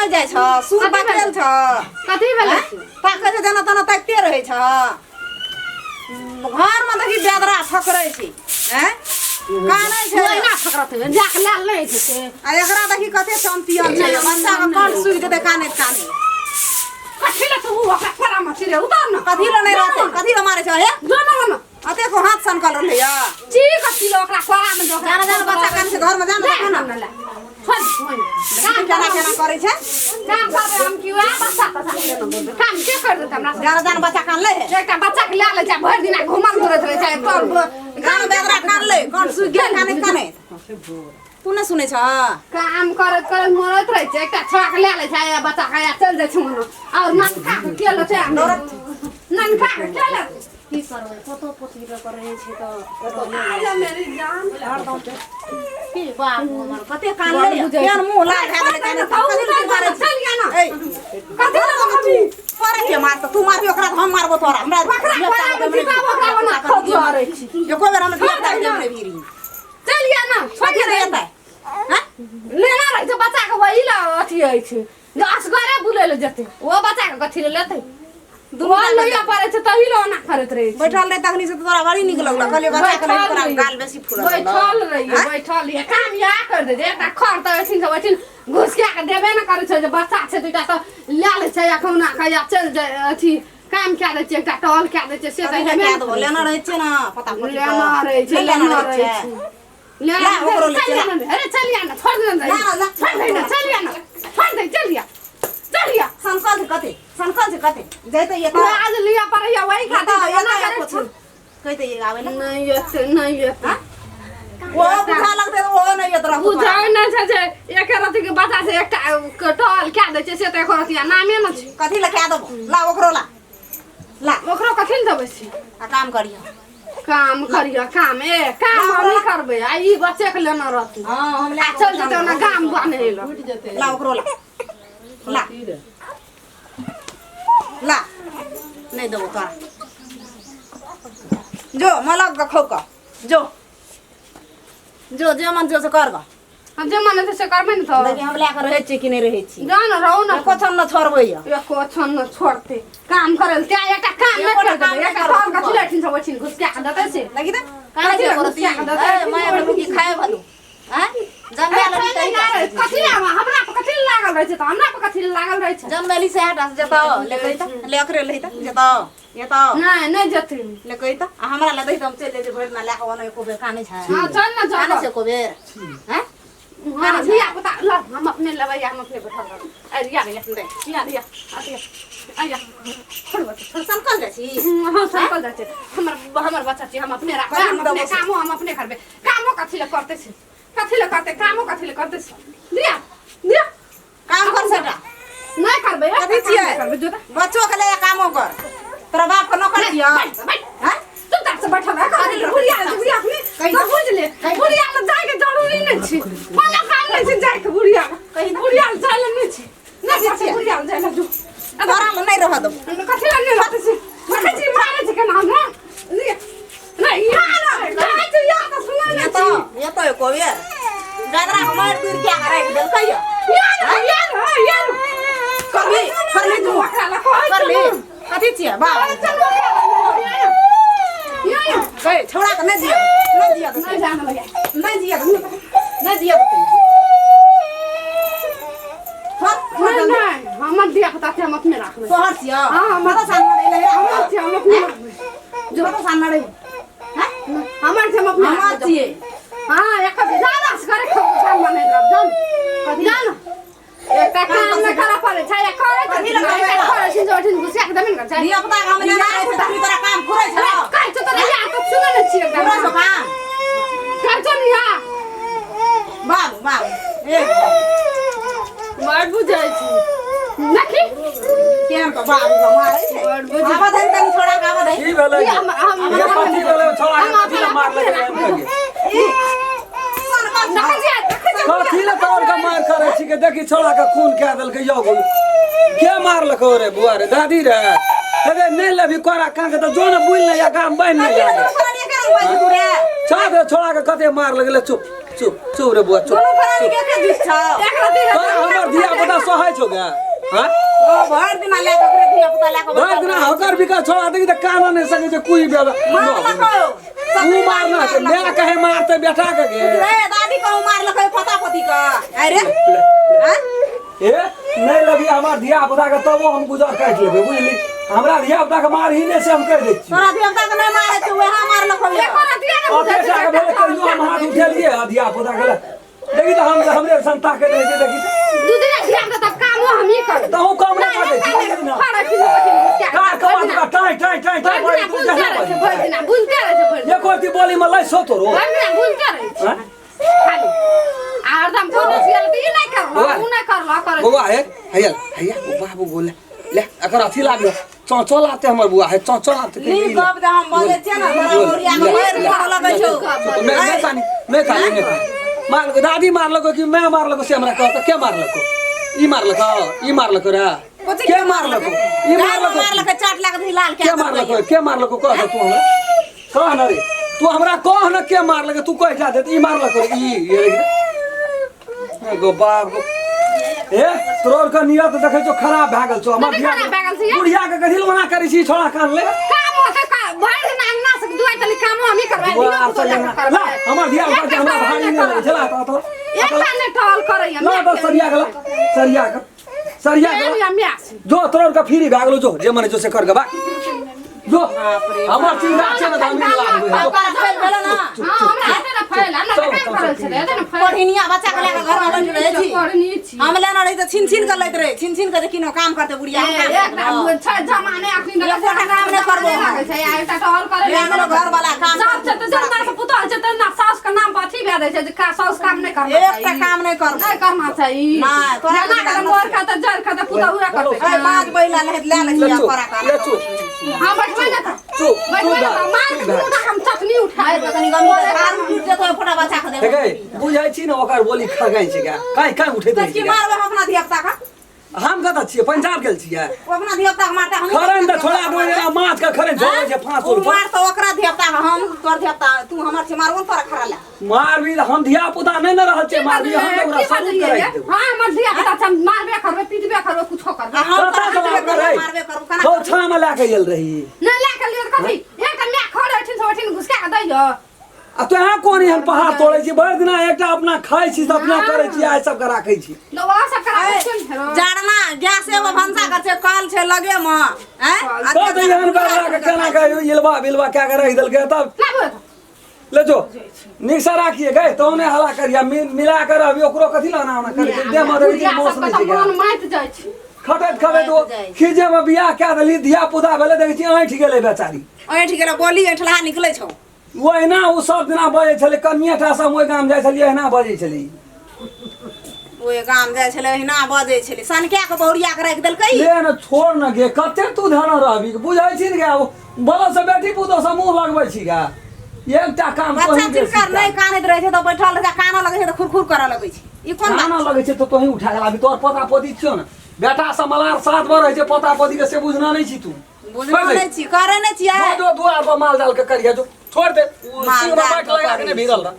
नहीं जाय छ सुर बाकेल छ कथी भेलै पाके छ जना तना तकते रहै छ घर में देखी बेदरा ठकरै छी हैं कानै छै ना ठकरत जाके लाल नहीं छै से आ एकरा देखी कते चैंपियन छै बच्चा के कान सुई के काने काने कथी ले तू ओकरा परा में छिरे उतार न कथी ल नहीं रहते कथी ल मारे छ हे जो न अते को हाथ सनकल रहले या ची कथी ले ओकरा परा में जो जाना जाना बच्चा कान से घर में जाना ना ना ले छोड़ काम केना केना करे छै काम करे हम की हुआ बच्चा काम के कर देत हमरा जाना जाना बच्चा कान ले एकटा बच्चा के ले जा भर दिन घुमल घुरत रहे छै तोर कान बेदरा कान ले कान सुई के काने काने तू न सुने छ काम करत करत मरत रहे छै एकटा छवा के ले छै बच्चा के चल जाय छै मन और नन खा के केलो छै नन खा के केलो की करबै फोटो पोती के करे छै त आया मेरी जान की बाप हमर कते कान ले केन मुंह लाग है काने कथि मारे चल गया ना ए कथि कथि पारे के मार तू मारबी ओकरा हम मारबो तोरा हमरा ओकरा बना खोद रे छी एको बेर हम देखता ही नहीं भीरी चल गया ना छोड़ दे देता हैं लेना रहे छै बच्चा के वही ला अथी है छै गाछ गरे बुले ले जते वो बच्चा के कथि ले लेते दुआर लइया पड़े छै तही लो ना करत रहे बैठल रे तखनी से तोरा बड़ी निक लगला कहले बच्चा के नहीं तोरा गाल बेसी फुलल बैठल रही काम या कर दे एकटा खर त एथिन सब एथिन घुस के देबे ना करे छै जे बच्चा छै दुटा त ले ले छै अखौना कया चल जाय अथी काम क्या दे छै एकटा टॉल क्या दे छै से कहे क्या दो लेना रहे छै ना पता लेना रहे छै लेना रहे छै लेना ओकरो ले चल अरे चल या ना छोड़ दे ना छोड़ दे ना चल या ना छोड़ दे चल या संकल से कते जैते ये तो आज लिया पर या वही खाता है ना करे छै कहते ये आवे ना नहीं ये वो बुझा लगते वो नहीं ये तरह बुझाय ना छै जे एक रति के बच्चा से एकटा टॉल क्या दे छै से त एक रति नामे न छै कथि ल क्या देबो ला ओकरो ला ओकरो कथि ल देबै छी आ काम करियो काम हम नहीं करबे आ ई बच्चे के लेना रहती हां हम ले चल जते ना गाम बने ला ओकरो ला नहीं दो तोरा जो मलक का खोका जो जे मन जो से करबा हम जे मन से करबे न तो देखि हम लेकर रहै छी कि नहीं रहै छी जान रहौ न कोथन न छोड़बै या एको छन न छोड़ते काम करल त्या एकटा काम न कर दे एकटा काम का छिलठिन सब छिन घुस के देते से लगी त काहे से करती ए माय मुर्गी खाए भलो हैं जंगल में कथि हमरा पे कथि लागल रहै छै त हमरा पे कथि लागल रहै छै जंगली से हटा से जता लेकै त लेकरे लई त जता ये तो नहीं जते लेकै त हमरा ल दई त हम चले जे भर ना लाक वन एको बे काने छ हां चल ना जा काने से को बेर हैं हां लिया बता ला हम अपने लेबै हम अपने बैठल अरे यार आया छोड़ संकल जा छी हां संकल जा छी हमर बच्चा छी हम अपने राख हम अपने काम हम अपने करबे कामो कथि ले करते छी कामो कथि ले करते छी दिया काम कर सटा नहीं करबे कथि छियै करबे जो बच्चों के ले कामो कर तोरा बाप को न कर दिया हैं तू तक से बैठल है बुढ़िया अपने तो बुझ ले बुढ़िया में जाए के जरूरी नहीं छी वाला काम नहीं छी जाए के बुढ़िया कहीं बुढ़िया जाए ले नहीं छी नहीं छी बुढ़िया जाए ले जो तोरा ल नहीं रह दो कथि ले नहीं रहते छी छी मारे छी के नाम ना नहीं यार जाए तो यार तो सुना नहीं ये तो को ये गादरा हमार दूर क्या करे देल कहियो यार कर ले तू कर ले कथि छियै बाप गए छोड़ा के नहीं दिया नहीं जाने लगे नहीं दिया नहीं हम दिया पता हम अपने रख ले तोहर छियै हां हम सामने ले हम अपने जो तो सामने रे हैं हमर हम अपने हम छियै हां एक जाना करे काम बने जान जान एक काम न करा पड़े छै करे कथि लगे करे छी जो ठिन घुसिया के देबे न छै दिया पता हम ले रहा है तोरा काम पुरै छ काई तो तोरा या तो सुन न छियै पुरै छ काम कर छ नि या बाबू ए वर्ड बुझाई छी नखी केम तो बाबू मारे छै आवा धन तन छोड़ा आवा दे की भेलै ये पति भेलै छोड़ा के मार लगे कथी ले तोर के मार करे छी के देखी छोड़ा के खून के देलकै यौ के मारलको रे बुआ रे दादी रे अबे नहीं लेबी कोरा कान के तो जो न बुल नहीं या काम बन नहीं जाए छा दे छोड़ा के कते मार लगले चुप चुप रे बुआ चुप दोनों प्राणी के दिस छ हमर धिया पुता सोहाय छौ गा हां ओ भर दिन ले के ओकरे धिया पुता ले के भर दिन हकर बिका छोड़ा दे त कान नहीं सके छ कोई बेबा तू मारना है मैं कहे मारते बेटा के गे रे दादी को मार लके पता पति का अरे हां ए नहीं लगी हमार धिया पुता के तब हम गुजर काट लेबे बुझली हमरा धिया पुता के मार ही ने से हम कह दे छी तोरा धिया पुता के नहीं मारे तो वहां मार लको एकोरा दिया ना और बेटा के बोले कहियो हम हाथ उठेलिए धिया पुता के देखी तो हम हमरे संता के दे देखी दू दिन धिया के तब काम हम ही कर तो हम काम नहीं कर दे छी खाना खिलो का कमा टाई बोली तू जहां बुझते रहे ये कोती बोली में लै सो तोरो बुझते रहे खाली आरदम फोन सियल भी नहीं कर उ नहीं कर बुआ है हैया बाबू बोले ले अकर अथी लागलो चौचो लाते हमर बुआ है चौचो लाते नी कब द हम बोले छ ना तोरा मोरिया में पैर पड़ लगे छौ मैं खाली मार दादी मार लको कि मैं मार लको से हमरा कहत के मार लको ई मार लको रे के मार लको ई मार लको चाट लाग दी लाल के मार लको कह तू हमरा कह न रे तू हमरा कह न के मार लको तू कह जा दे ई मार लको ई गो बाप गो ए तोर का नियत देखे छो खराब भ गेल छो हमर बुढ़िया के गधिल बना करी छी छोड़ा कान ले काम होते का भर दिन अंगना से दुआई तली काम हम ही करबा ला हमर धिया के हमरा भारी नहीं चला तो एक ने टॉल करैया ला तो सरिया गला जो तोर का फ्री भ गेलो जो जे मने जो से कर गबा जो हमर चिंता छै न धामी लागबे ओकर फैल भेल ना हां हमरा हाथे न फैल हमरा काम करल छले एते न फैल पढ़िनिया बच्चा के लेके घर में बैठ रहे छी पढ़नी छी हम लेना रही त छिन छिन कर लैत रहे छिन के किनो काम करते बुढ़िया एक छ जमाने अखनी न काम नहीं करबो लागे छै आ एकटा टॉल करे ले घर वाला काम सब छ त जन्मा से पुतो छ त ना सास के नाम पर अथी भे दे छै का सास काम नहीं करना एकटा काम नहीं कर नहीं करना चाहिए ना तोरा ना मोर का त जर का त पुतो उरा करते ए बाज बैला नहीं ले ले करा का ले चुप हां बैठबै ना चुप मार के हम चटनी उठाए कनी गम कार में टूट जेतो फोटा बच्चा के दे देखे बुझाई छी न ओकर बोली खगाई छै का काई उठैत तो की मारबे अपना धिया पुता का हम कत छियै पंजाब गेल छियै अपना धिया पुता के मारते हम खरन त छोड़ा दो माछ का खरन जोड़े छै 500 रुपया मार तो ओकरा धिया पुता के हम तोर धिया पुता तू हमर से मारबो तोरा खरा ले मार भी हम धिया पुता नहीं न रहल छै मार भी हम ओकरा सब कराइ देब हां हमर धिया पुता छ मारबे करबे पीटबे करबे कुछो करबे हम पता मारबे करू कना तो छा में लाके गेल रही न लाके लियो कथि एकटा मैं खड़े उठिन से उठिन घुसका के दैयो आ तो यहाँ कोन एहन पहाड़ तोड़े छी भर दिना एकटा अपना खाइ छी अपना करे छी आइ सब के राखै छी लोवा सब करा छै जाड़ना गैस एगो भंसा कर छै कल छै लगे में हैं तो एहन करला के केना के इलवा बिलवा क्या के रख देल के तब ले जो निक्सा राखिए गए तो ने हला करिया मिला कर अभी ओकरो कथि लाना ना करे दे मदर जी मौस नहीं छै मन माइत जाय छै खटत खबे तो खिजे में बियाह क्या दली धिया पुता भेले देखै छी ऐठ गेलै बेचारी ऐठ गेलै बोली ऐठला निकलै छौ ओहिना उ सब दिना बजै छलै कनियाटा सब ओइ गाम जाइ छलियै एना बजै छली ओइ गाम जाइ छलै एना बजै छलै सनकिया के बहुरिया के राख देलकै ले न छोड़ न गे कते तू धन रहबी बुझै छी न गे बोलो से बेटी पुतो से मुंह लगबै छी गा एकटा काम बच्चा चिरकार नहीं कानैत रहै छै त बैठल रहै काना लगै छै त खुरखुर करऽ लगै छै ई कोन काना लगै छै त तोही उठा गेला अभी तोर पता पति छियो न बेटा से मलार साथ बर रहै छै पता पति के से बुझना नहीं छी तू बुझना नहीं छी करे नहीं छी जो दुआर पर माल डाल के करिया जो छोड़ दे सीमा बैठ लगा के नहीं भीगल रह